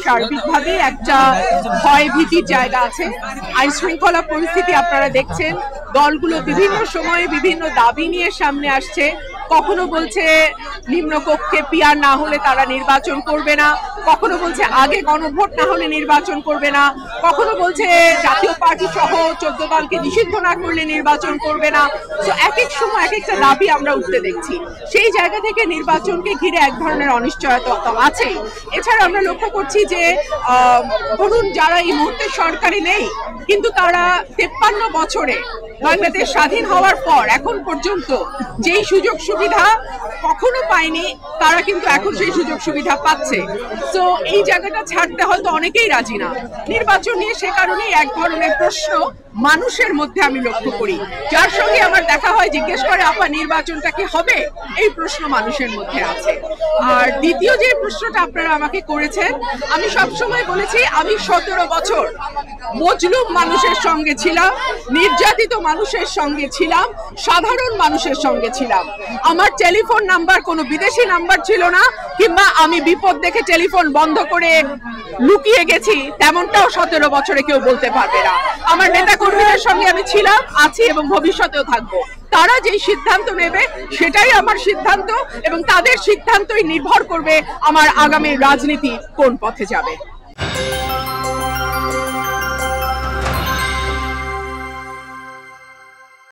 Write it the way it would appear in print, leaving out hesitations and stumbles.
সার্বিকভাবে একটা ভয় ভীতির জায়গা আছে। আইন শৃঙ্খলা পরিস্থিতি আপনারা দেখছেন, দলগুলো বিভিন্ন সময়ে বিভিন্ন দাবি নিয়ে সামনে আসছে। কখনো বলছে নিম্নকক্ষে পিআর না হলে তারা নির্বাচন করবে না, কখনো বলছে আগে গণভোট না হলে নির্বাচন করবে না, কখনো বলছে জাতীয় পার্টি সহ 14 দলকে নিষিদ্ধ না করলে নির্বাচন করবে না। তো এক এক সময় এক একটা দাবি আমরা উঠতে দেখছি। সেই জায়গা থেকে নির্বাচনকে ঘিরে এক ধরনের অনিশ্চয়তা আছে। এছাড়া আমরা লক্ষ্য করছি যে ধরুন যারা এই মুহূর্তে সরকারি নেই, কিন্তু তারা 53 বছরে বাংলাদেশ স্বাধীন হওয়ার পর এখন পর্যন্ত যেই সুযোগ সুবিধা কখনো পায়নি, তারা কিন্তু এখন সেই সুযোগ সুবিধা পাচ্ছে। তো এই জায়গাটা ছাড়তে হয়তো অনেকেই রাজি না নির্বাচন নিয়ে। সে কারণেই এক ধরনের প্রশ্ন মানুষের মধ্যে আমি লক্ষ্য করি। যার সঙ্গে আমার দেখা হয় জিজ্ঞেস করে আপা নির্বাচনটা কি হবে, এই প্রশ্ন মানুষের মধ্যে আছে। আর দ্বিতীয় যে প্রশ্নটা আপনারা আমাকে করেছেন, আমি সবসময় বলেছি আমি 17 বছর মজলুম মানুষের সঙ্গে ছিলাম, নির্যাতিত মানুষের সঙ্গে ছিলাম, সাধারণ মানুষের সঙ্গে ছিলাম। আমার টেলিফোন নাম্বার কোনো বিদেশি নাম্বার ছিল না, কিংবা আমি বিপদ দেখে টেলিফোন বন্ধ করে লুকিয়ে গেছি, তেমনটাও 17 বছরে কেউ বলতে পারবে না। আমার নেতা কর্মীদের সঙ্গে আমি ছিলাম, আছি এবং ভবিষ্যতেও থাকবো। তারা যেই সিদ্ধান্ত নেবে সেটাই আমার সিদ্ধান্ত, এবং তাদের সিদ্ধান্তই নির্ভর করবে আমার আগামী রাজনীতি কোন পথে যাবে।